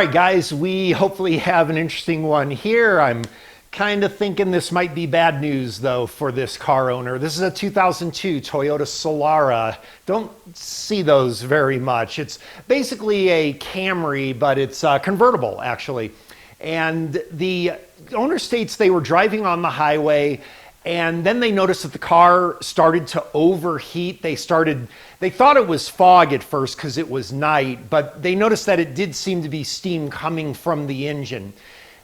right, guys, we hopefully have an interesting one here. I'm kind of thinking this might be bad news, though, for this car owner. This is a 2002 Toyota Solara. Don't see those very much. It's basically a Camry, but it's convertible, actually. And the owner states they were driving on the highway, and then they noticed that the car started to overheat. They thought it was fog at first because it was night, but they noticed that it did seem to be steam coming from the engine.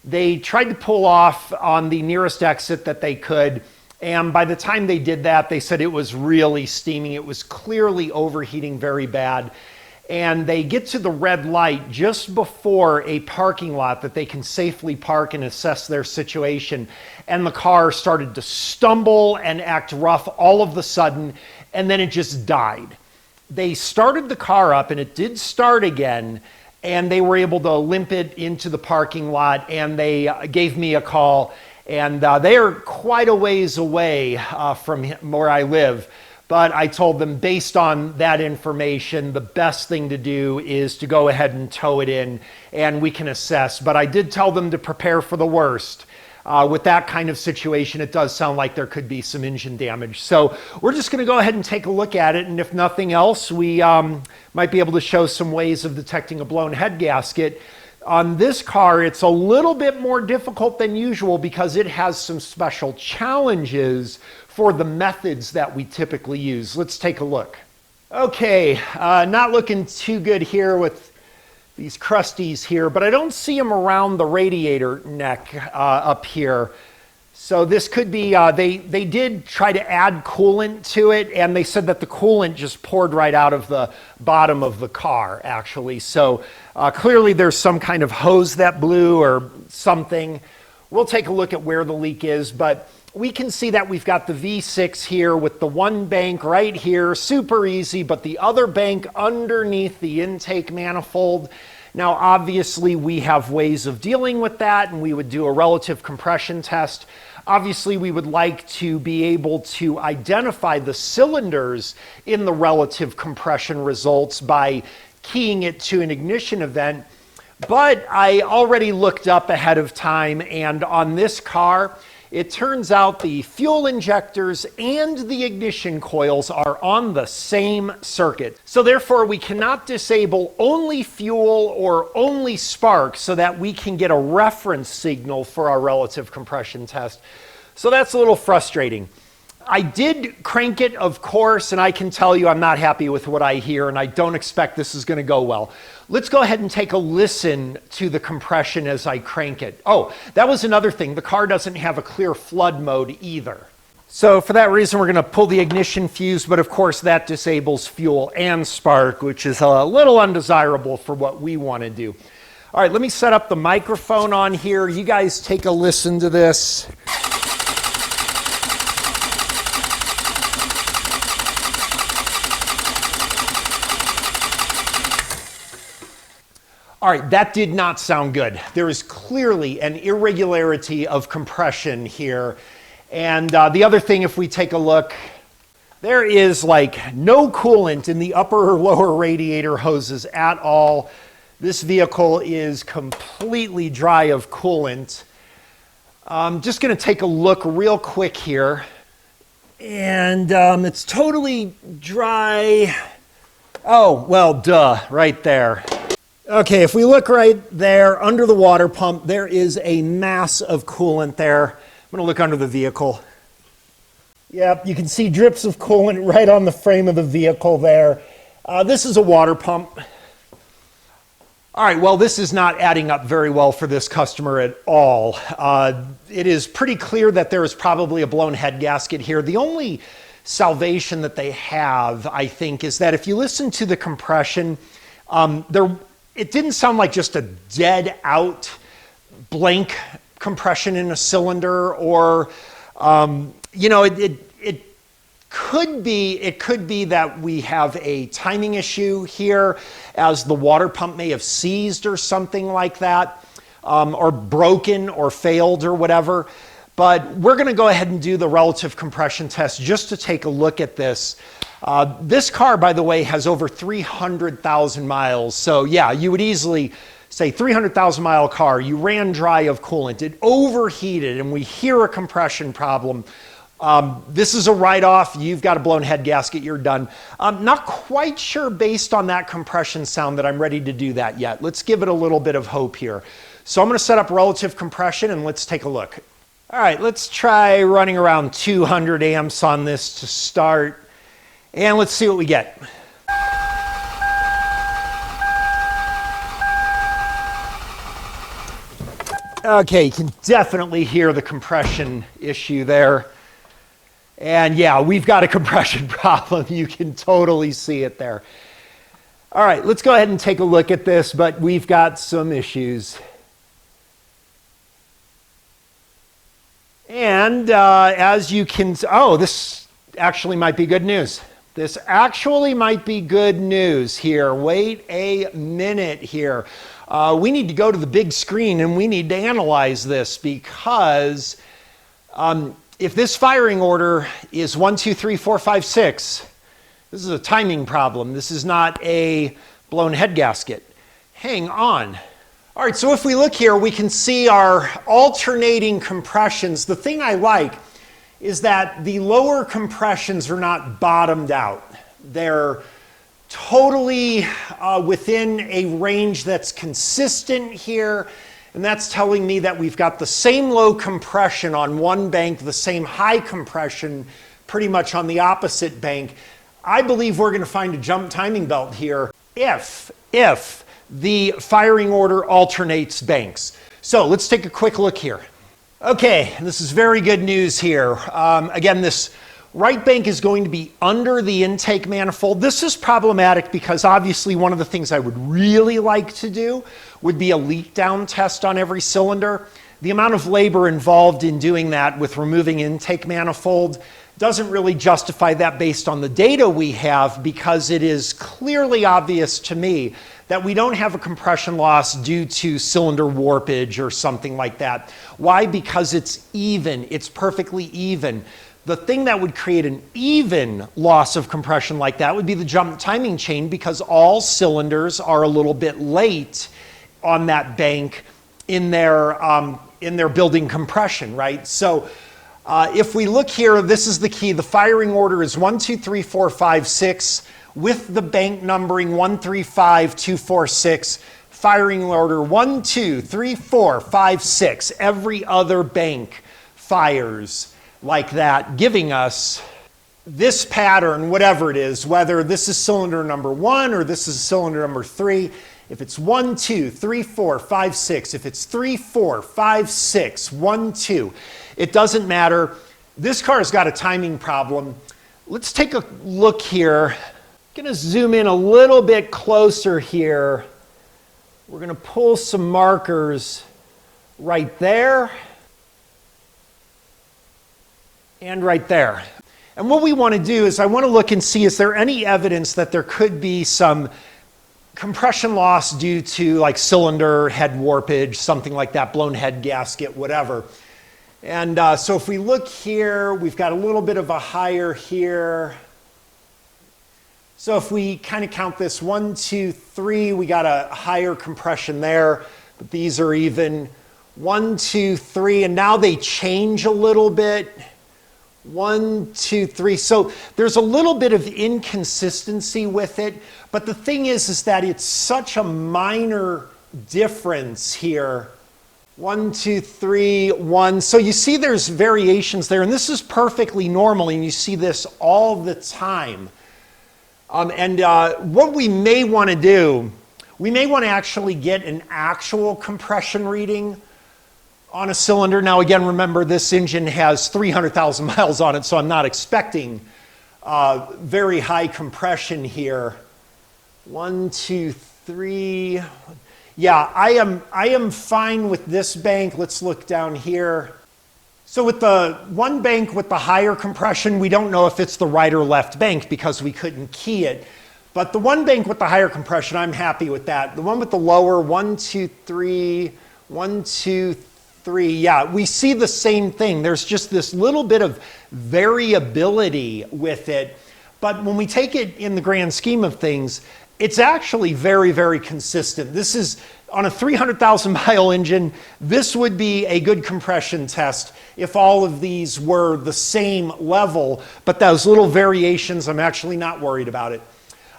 They tried to pull off on the nearest exit that they could, and by the time they did that, they said it was really steaming. It was clearly overheating very bad. And they get to the red light just before a parking lot that they can safely park and assess their situation. And the car started to stumble and act rough all of a sudden, and then it just died. They started the car up, and it did start again, and they were able to limp it into the parking lot, and they gave me a call. And they are quite a ways away from where I live. But I told them, based on that information, the best thing to do is to go ahead and tow it in, and we can assess. But I did tell them to prepare for the worst. With that kind of situation, it does sound like there could be some engine damage. So we're just going to go ahead and take a look at it, and if nothing else, we might be able to show some ways of detecting a blown head gasket. On this car, it's a little bit more difficult than usual because it has some special challenges for the methods that we typically use. Let's take a look. Okay, not looking too good here with these crusties here, but I don't see them around the radiator neck up here. So this could be, they did try to add coolant to it, and they said that the coolant just poured right out of the bottom of the car, actually. So clearly there's some kind of hose that blew or something. We'll take a look at where the leak is, but we can see that we've got the V6 here with the one bank right here, super easy, but the other bank underneath the intake manifold. Now, obviously, we have ways of dealing with that, and we would do a relative compression test. Obviously, we would like to be able to identify the cylinders in the relative compression results by keying it to an ignition event. But I already looked up ahead of time, and on this car, it turns out the fuel injectors and the ignition coils are on the same circuit. So therefore, we cannot disable only fuel or only spark so that we can get a reference signal for our relative compression test. So that's a little frustrating. I did crank it, of course, and I can tell you I'm not happy with what I hear, and I don't expect this is going to go well. Let's go ahead and take a listen to the compression as I crank it. Oh, that was another thing. The car doesn't have a clear flood mode either. So for that reason, we're going to pull the ignition fuse, but of course that disables fuel and spark, which is a little undesirable for what we want to do. All right, let me set up the microphone on here. You guys take a listen to this. All right, that did not sound good. There is clearly an irregularity of compression here. And the other thing, if we take a look, there is like no coolant in the upper or lower radiator hoses at all. This vehicle is completely dry of coolant. I'm just going to take a look real quick here. And it's totally dry. Oh, well, duh, right there. Okay, if we look right there under the water pump, there is a mass of coolant there. I'm going to look under the vehicle. Yep, you can see drips of coolant right on the frame of the vehicle there. This is a water pump. All right, well, this is not adding up very well for this customer at all. It is pretty clear that there is probably a blown head gasket here. The only salvation that they have, I think, is that if you listen to the compression, it didn't sound like just a dead out blank compression in a cylinder, or you know, it could be that we have a timing issue here, as the water pump may have seized or something like that, or broken or failed or whatever. But we're going to go ahead and do the relative compression test just to take a look at this. This car, by the way, has over 300,000 miles. So yeah, you would easily say 300,000 mile car, you ran dry of coolant, it overheated, and we hear a compression problem. This is a write-off. You've got a blown head gasket, you're done. Not quite sure based on that compression sound that I'm ready to do that yet. Let's give it a little bit of hope here. So I'm going to set up relative compression and let's take a look. All right, let's try running around 200 amps on this to start. And let's see what we get. Okay, you can definitely hear the compression issue there. And yeah, we've got a compression problem. You can totally see it there. All right, let's go ahead and take a look at this, but we've got some issues. And as you can, oh, this actually might be good news. This actually might be good news here. Wait a minute here. We need to go to the big screen and we need to analyze this because if this firing order is 1, 2, 3, 4, 5, 6, this is a timing problem. This is not a blown head gasket. Hang on. All right, so if we look here, we can see our alternating compressions. The thing I like is that the lower compressions are not bottomed out. They're totally within a range that's consistent here. And that's telling me that we've got the same low compression on one bank, the same high compression pretty much on the opposite bank. I believe we're going to find a jump timing belt here if the firing order alternates banks. So let's take a quick look here. Okay, this is very good news here. Again, this right bank is going to be under the intake manifold. This is problematic because obviously one of the things I would really like to do would be a leak down test on every cylinder. The amount of labor involved in doing that with removing intake manifold doesn't really justify that based on the data we have, because it is clearly obvious to me that we don't have a compression loss due to cylinder warpage or something like that. Why? Because it's even, it's perfectly even. The thing that would create an even loss of compression like that would be the jump timing chain, because all cylinders are a little bit late on that bank in their building compression, right? So if we look here, this is the key. The firing order is 1, 2, 3, 4, 5, 6 with the bank numbering 1, 3, 5, 2, 4, 6. Firing order 1, 2, 3, 4, 5, 6. Every other bank fires like that, giving us this pattern, whatever it is, whether this is cylinder number 1 or this is cylinder number 3. If it's 1, 2, 3, 4, 5, 6, if it's 3, 4, 5, 6, 1, 2, it doesn't matter. This car's got a timing problem. Let's take a look here. I'm going to zoom in a little bit closer here. We're going to pull some markers right there and right there. And what we want to do is I want to look and see, is there any evidence that there could be some compression loss due to like cylinder head warpage, something like that, blown head gasket, whatever. And so if we look here, we've got a little bit of a higher here. So if we kind of count this 1, 2, 3, we got a higher compression there, but these are even 1, 2, 3, and now they change a little bit. 1, 2, 3. So there's a little bit of inconsistency with it, but the thing is that it's such a minor difference here. 1, 2, 3, 1. So you see there's variations there, and this is perfectly normal, and you see this all the time. What we may want to do, we may want to actually get an actual compression reading on a cylinder. Now again, remember this engine has 300,000 miles on it, so I'm not expecting very high compression here. 1, 2, 3. Yeah, I am fine with this bank. Let's look down here. So with the one bank with the higher compression, we don't know if it's the right or left bank because we couldn't key it. But the one bank with the higher compression, I'm happy with that. The one with the lower, 1, 2, 3, 1, 2, 3. Yeah, we see the same thing. There's just this little bit of variability with it. But when we take it in the grand scheme of things, It's actually very, very consistent. This is on a 300,000 mile engine. This would be a good compression test if all of these were the same level, but those little variations, I'm actually not worried about it.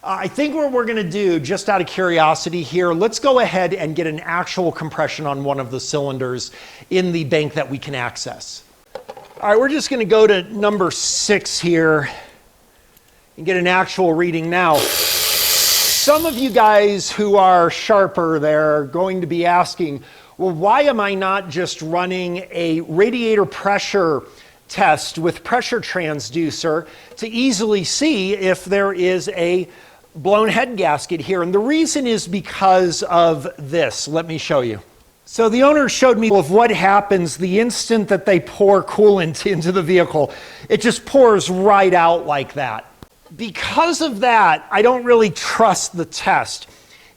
I think what we're going to do, just out of curiosity here, let's go ahead and get an actual compression on one of the cylinders in the bank that we can access. All right, we're just going to go to number 6 here and get an actual reading now. Some of you guys who are sharper there are going to be asking, well, why am I not just running a radiator pressure test with pressure transducer to easily see if there is a blown head gasket here? And the reason is because of this. Let me show you. So the owner showed me of what happens the instant that they pour coolant into the vehicle. It just pours right out like that. Because of that, I don't really trust the test.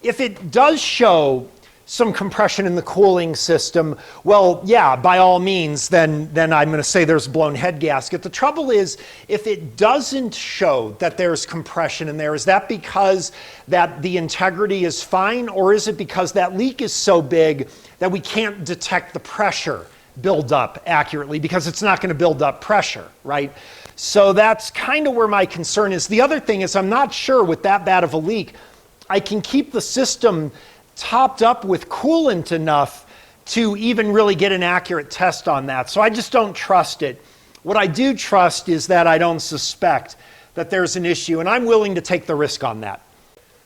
If it does show some compression in the cooling system, well, yeah, by all means, then I'm going to say there's a blown head gasket. The trouble is, if it doesn't show that there's compression in there, is that because that the integrity is fine, or is it because that leak is so big that we can't detect the pressure build up accurately, because it's not going to build up pressure, right? So that's kind of where my concern is. The other thing is, I'm not sure with that bad of a leak, I can keep the system topped up with coolant enough to even really get an accurate test on that. So I just don't trust it. What I do trust is that I don't suspect that there's an issue, and I'm willing to take the risk on that.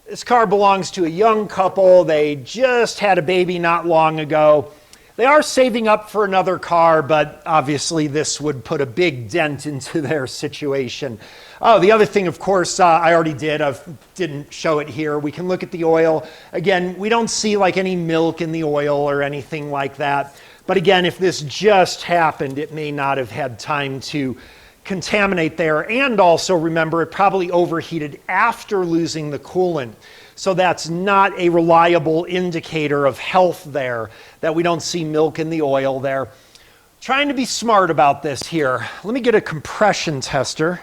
This car belongs to a young couple. They just had a baby not long ago. They are saving up for another car, but obviously this would put a big dent into their situation. Oh, the other thing, of course, I already did. I didn't show it here. We can look at the oil. Again, we don't see like any milk in the oil or anything like that. But again, if this just happened, it may not have had time to contaminate there. And also remember, it probably overheated after losing the coolant. So that's not a reliable indicator of health there, that we don't see milk in the oil there. Trying to be smart about this here. Let me get a compression tester.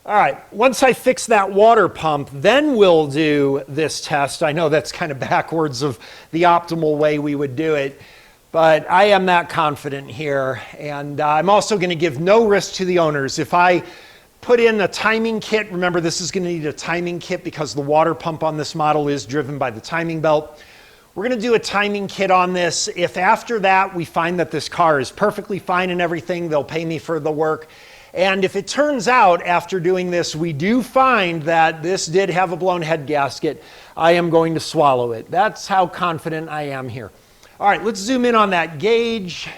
All right, once I fix that water pump, then we'll do this test. I know that's kind of backwards of the optimal way we would do it, but I am that confident here. And I'm also going to give no risk to the owners. If I put in a timing kit, remember this is going to need a timing kit because the water pump on this model is driven by the timing belt. We're going to do a timing kit on this. If after that we find that this car is perfectly fine and everything, they'll pay me for the work. And if it turns out after doing this, we do find that this did have a blown head gasket, I am going to swallow it. That's how confident I am here. All right, let's zoom in on that gauge.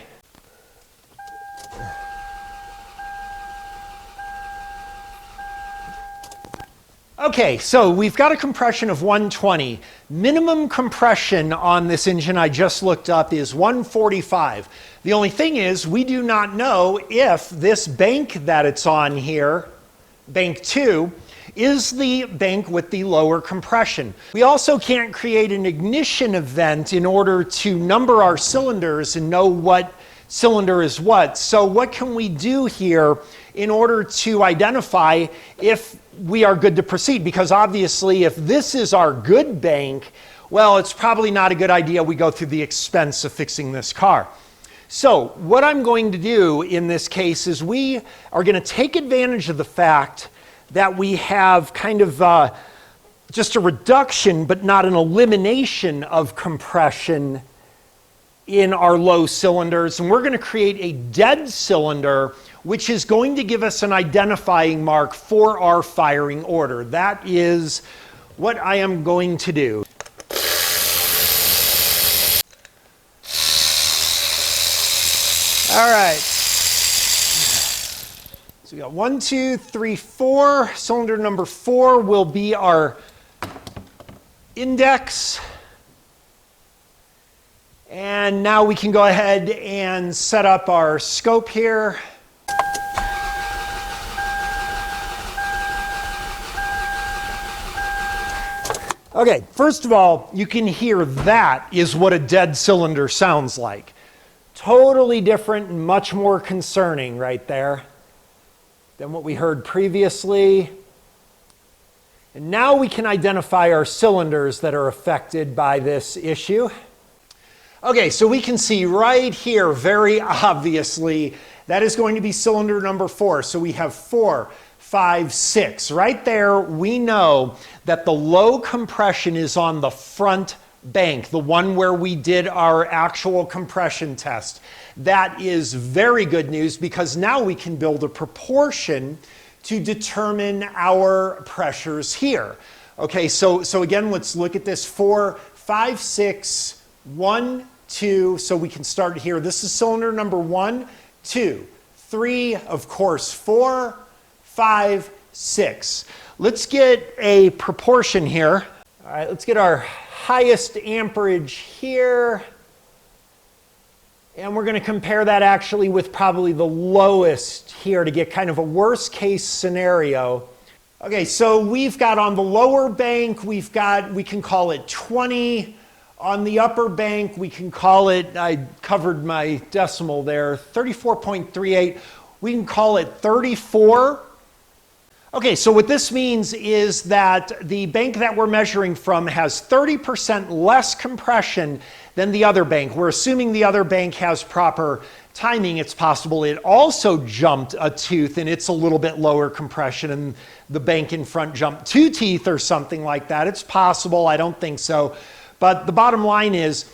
Okay, so we've got a compression of 120. Minimum compression on this engine I just looked up is 145. The only thing is, we do not know if this bank that it's on here, bank 2, is the bank with the lower compression. We also can't create an ignition event in order to number our cylinders and know what cylinder is what. So what can we do here in order to identify if we are good to proceed? Because obviously if this is our good bank, well, it's probably not a good idea we go through the expense of fixing this car. So what I'm going to do in this case is we are going to take advantage of the fact that we have kind of just a reduction but not an elimination of compression in our low cylinders, and we're going to create a dead cylinder, which is going to give us an identifying mark for our firing order. That is what I am going to do. All right. So we got 1, 2, 3, 4. Cylinder number 4 will be our index. And now we can go ahead and set up our scope here. Okay, first of all, you can hear that is what a dead cylinder sounds like. Totally different and much more concerning right there than what we heard previously. And now we can identify our cylinders that are affected by this issue. Okay, so we can see right here, very obviously, that is going to be cylinder number 4. So we have 4, 5, 6. Right there, we know that the low compression is on the front bank, the one where we did our actual compression test. That is very good news because now we can build a proportion to determine our pressures here. Okay, so again, let's look at this. 4, 5, 6, 1, 2. So we can start here. This is cylinder number 1, 2, 3, of course, 4, 5, 6. Let's get a proportion here. All right, let's get our highest amperage here. And we're going to compare that actually with probably the lowest here to get kind of a worst case scenario. Okay, so we've got on the lower bank, we can call it 20. On the upper bank, we can call it, I covered my decimal there, 34.38. We can call it 34. Okay, so what this means is that the bank that we're measuring from has 30% less compression than the other bank. We're assuming the other bank has proper timing. It's possible it also jumped a tooth and it's a little bit lower compression and the bank in front jumped 2 teeth or something like that. It's possible, I don't think so. But the bottom line is,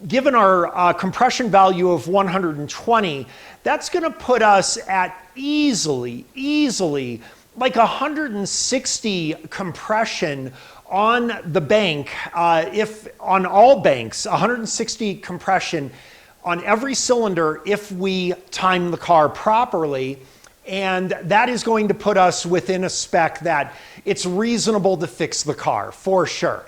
given our compression value of 120, that's going to put us at easily like 160 compression on the bank, if on all banks, 160 compression on every cylinder if we time the car properly. And that is going to put us within a spec that it's reasonable to fix the car, for sure.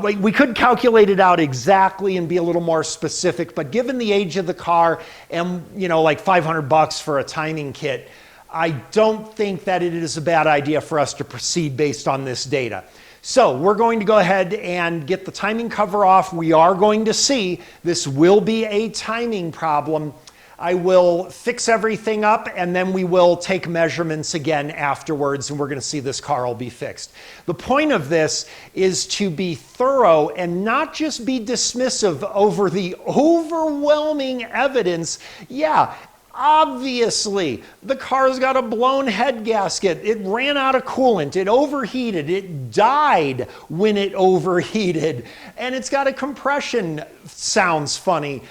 We could calculate it out exactly and be a little more specific, but given the age of the car and, you know, like $500 for a timing kit, I don't think that it is a bad idea for us to proceed based on this data. So we're going to go ahead and get the timing cover off. We are going to see this will be a timing problem. I will fix everything up and then we will take measurements again afterwards and we're going to see this car will be fixed. The point of this is to be thorough and not just be dismissive over the overwhelming evidence. Yeah, obviously, the car's got a blown head gasket. It ran out of coolant. It overheated. It died when it overheated. And it's got a compression. Sounds funny.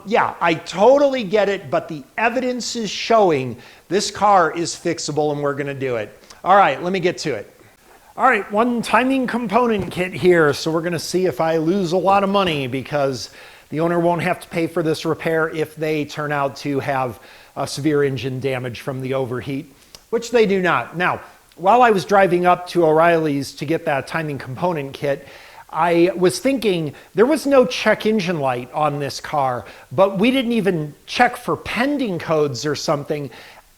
Yeah, I totally get it, but the evidence is showing this car is fixable and we're going to do it. All right, let me get to it. All right, one timing component kit here. So we're going to see if I lose a lot of money because the owner won't have to pay for this repair if they turn out to have severe engine damage from the overheat, which they do not. Now, while I was driving up to O'Reilly's to get that timing component kit, I was thinking there was no check engine light on this car, but we didn't even check for pending codes or something.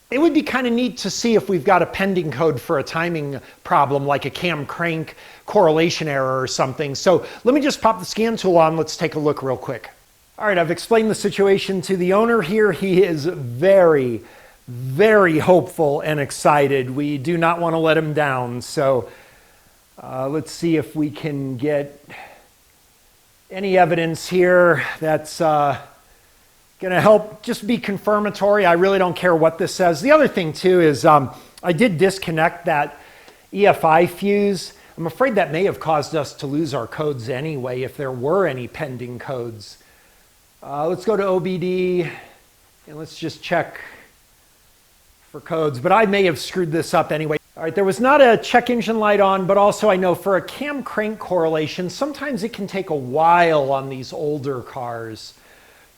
It would be kind of neat to see if we've got a pending code for a timing problem, like a cam crank correlation error or something. So let me just pop the scan tool on. Let's take a look real quick. All right, I've explained the situation to the owner here. He is very, very hopeful and excited. We do not want to let him down. So let's see if we can get any evidence here that's going to help just be confirmatory. I really don't care what this says. The other thing too is I did disconnect that EFI fuse. I'm afraid that may have caused us to lose our codes anyway if there were any pending codes. Let's go to OBD and let's just check for codes, but I may have screwed this up anyway. All right, there was not a check engine light on, but also I know for a cam crank correlation, sometimes it can take a while on these older cars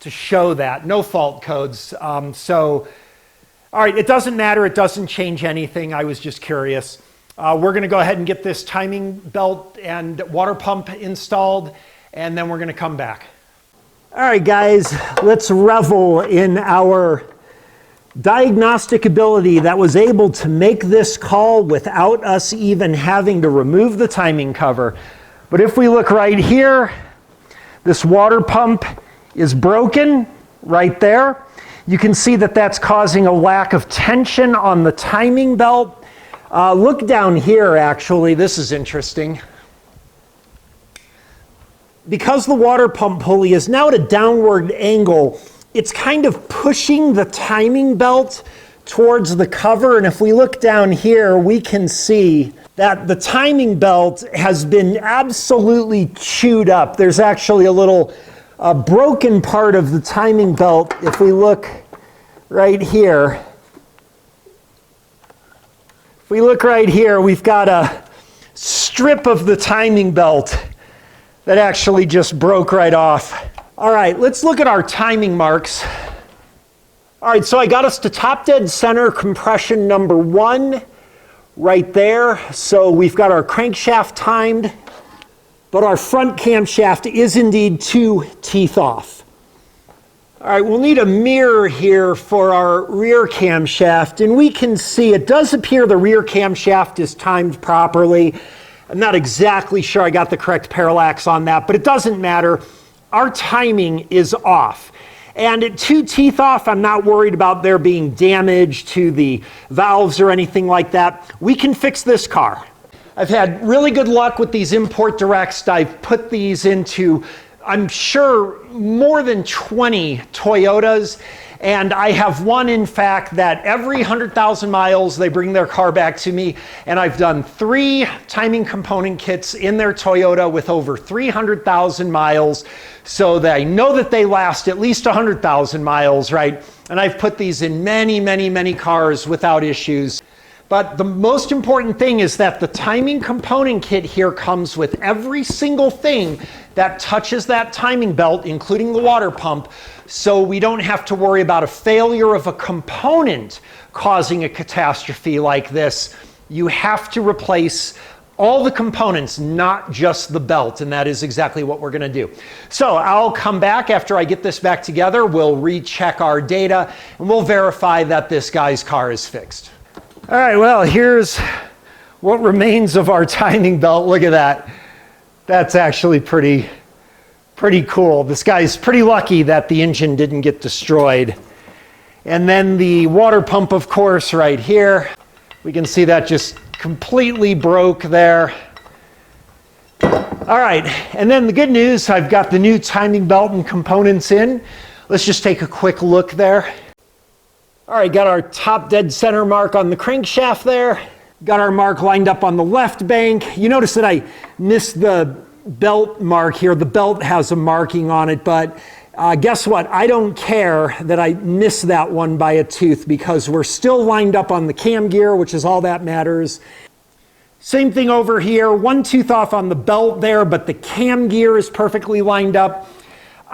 to show that. No fault codes. All right, it doesn't matter. It doesn't change anything. I was just curious. We're going to go ahead and get this timing belt and water pump installed, and then we're going to come back. All right, guys, let's revel in our diagnostic ability that was able to make this call without us even having to remove the timing cover. But if we look right here, this water pump is broken right there. You can see that that's causing a lack of tension on the timing belt. Look down here, actually. This is interesting. Because the water pump pulley is now at a downward angle, it's kind of pushing the timing belt towards the cover. And if we look down here, we can see that the timing belt has been absolutely chewed up. There's actually a little broken part of the timing belt. If we look right here, we've got a strip of the timing belt that actually just broke right off. All right, let's look at our timing marks. All right, so I got us to top dead center compression number 1 right there. So we've got our crankshaft timed, but our front camshaft is indeed 2 teeth off. All right, we'll need a mirror here for our rear camshaft, and we can see it does appear the rear camshaft is timed properly. I'm not exactly sure I got the correct parallax on that, but it doesn't matter. Our timing is off. And at 2 teeth off, I'm not worried about there being damage to the valves or anything like that. We can fix this car. I've had really good luck with these import directs. I've put these into, I'm sure, more than 20 Toyotas. And I have one, in fact, that every 100,000 miles, they bring their car back to me. And I've done 3 timing component kits in their Toyota with over 300,000 miles. So that I know that they last at least 100,000 miles, right? And I've put these in many, many, many cars without issues. But the most important thing is that the timing component kit here comes with every single thing that touches that timing belt, including the water pump, so we don't have to worry about a failure of a component causing a catastrophe like this. You have to replace all the components, not just the belt, and that is exactly what we're going to do. So I'll come back after I get this back together. We'll recheck our data, and we'll verify that this guy's car is fixed. All right, well, here's what remains of our timing belt. Look at that. That's actually pretty cool. This guy's pretty lucky that the engine didn't get destroyed. And then the water pump, of course, right here. We can see that just completely broke there. All right, and then the good news, I've got the new timing belt and components in. Let's just take a quick look there. All right, got our top dead center mark on the crankshaft there. Got our mark lined up on the left bank. You notice that I missed the belt mark here. The belt has a marking on it, but guess what? I don't care that I missed that one by a tooth because we're still lined up on the cam gear, which is all that matters. Same thing over here. 1 tooth off on the belt there, but the cam gear is perfectly lined up.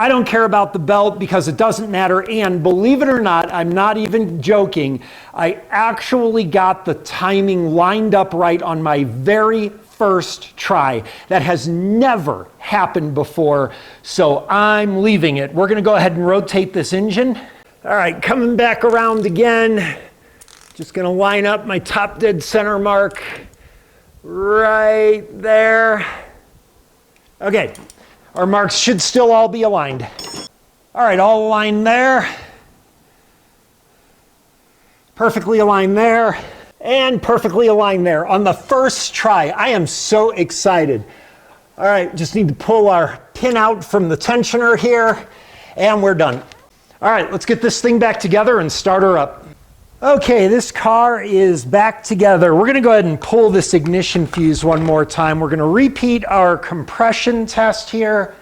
I don't care about the belt because it doesn't matter. And believe it or not, I'm not even joking. I actually got the timing lined up right on my very first try. That has never happened before, so I'm leaving it. We're going to go ahead and rotate this engine. All right, coming back around again. Just going to line up my top dead center mark right there. Okay. Our marks should still all be aligned. All right, all aligned there. Perfectly aligned there. And perfectly aligned there on the first try. I am so excited. All right, just need to pull our pin out from the tensioner here, and we're done. All right, let's get this thing back together and start her up. Okay, this car is back together. We're gonna go ahead and pull this ignition fuse one more time. We're gonna repeat our compression test here,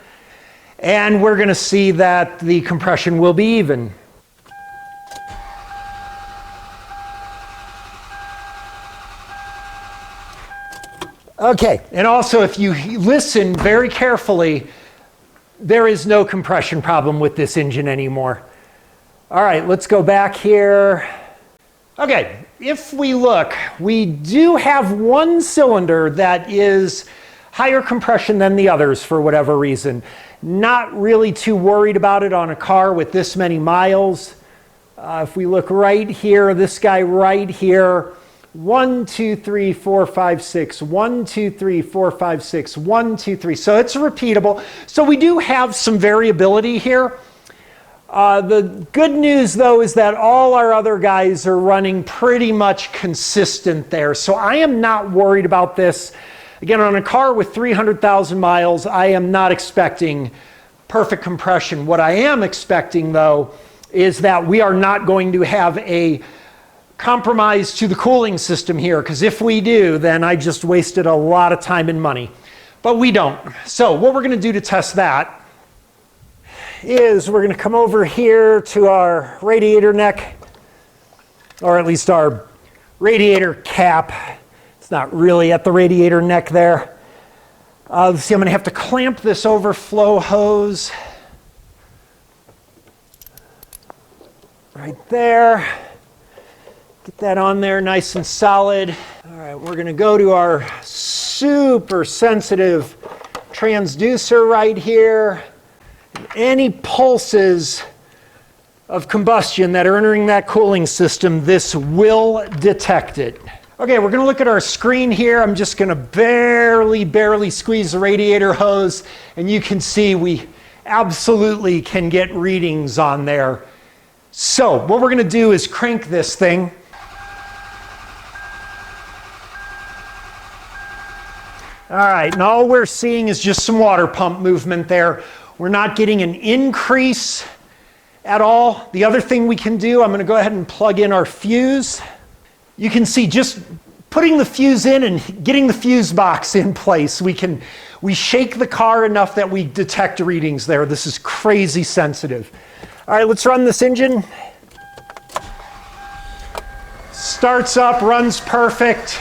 and we're gonna see that the compression will be even. Okay, and also if you listen very carefully, there is no compression problem with this engine anymore. All right, let's go back here. Okay, if we look, we do have one cylinder that is higher compression than the others for whatever reason. Not really too worried about it on a car with this many miles. If we look right here, this guy right here, 1, 2, 3, 4, 5, 6, 1, 2, 3, 4, 5, 6, 1, 2, 3. So it's repeatable. So we do have some variability here. The good news though is that all our other guys are running pretty much consistent there. So I am not worried about this. Again, on a car with 300,000 miles, I am not expecting perfect compression. What I am expecting though is that we are not going to have a compromise to the cooling system here, because if we do, then I just wasted a lot of time and money. But we don't. So what we're going to do to test that is we're going to come over here to our radiator neck, or at least our radiator cap. It's not really at the radiator neck there. Let's see, I'm going to have to clamp this overflow hose right there. Get that on there nice and solid. All right, we're going to go to our super sensitive transducer right here. Any pulses of combustion that are entering that cooling system, this will detect it. Okay, we're going to look at our screen here. I'm just going to barely squeeze the radiator hose, and you can see we absolutely can get readings on there. So what we're going to do is crank this thing. All right, and all we're seeing is just some water pump movement there. We're not getting an increase at all. The other thing we can do, I'm going to go ahead and plug in our fuse. You can see just putting the fuse in and getting the fuse box in place, we shake the car enough that we detect readings there. This is crazy sensitive. All right, let's run this engine. Starts up, runs perfect.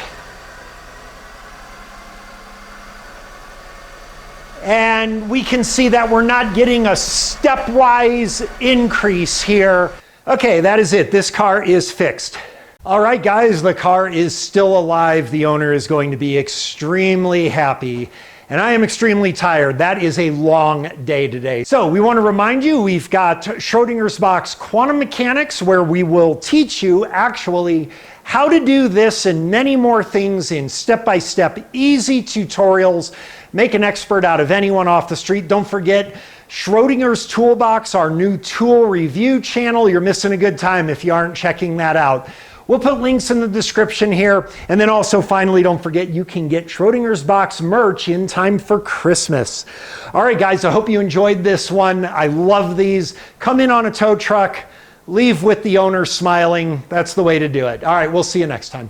And we can see that we're not getting a stepwise increase here. Okay, that is it. This car is fixed. All right, guys, the car is still alive. The owner is going to be extremely happy. And I am extremely tired. That is a long day today. So we want to remind you, we've got Schrodinger's box quantum mechanics, where we will teach you actually how to do this and many more things in step-by-step easy tutorials. Make an expert out of anyone off the street. Don't forget Schrodinger's Toolbox, our new tool review channel. You're missing a good time if you aren't checking that out. We'll put links in the description here. And then also, finally, don't forget you can get Schrodinger's box merch in time for Christmas. All right, guys, I hope you enjoyed this one. I love these. Come in on a tow truck, leave with the owner smiling. That's the way to do it. All right, we'll see you next time.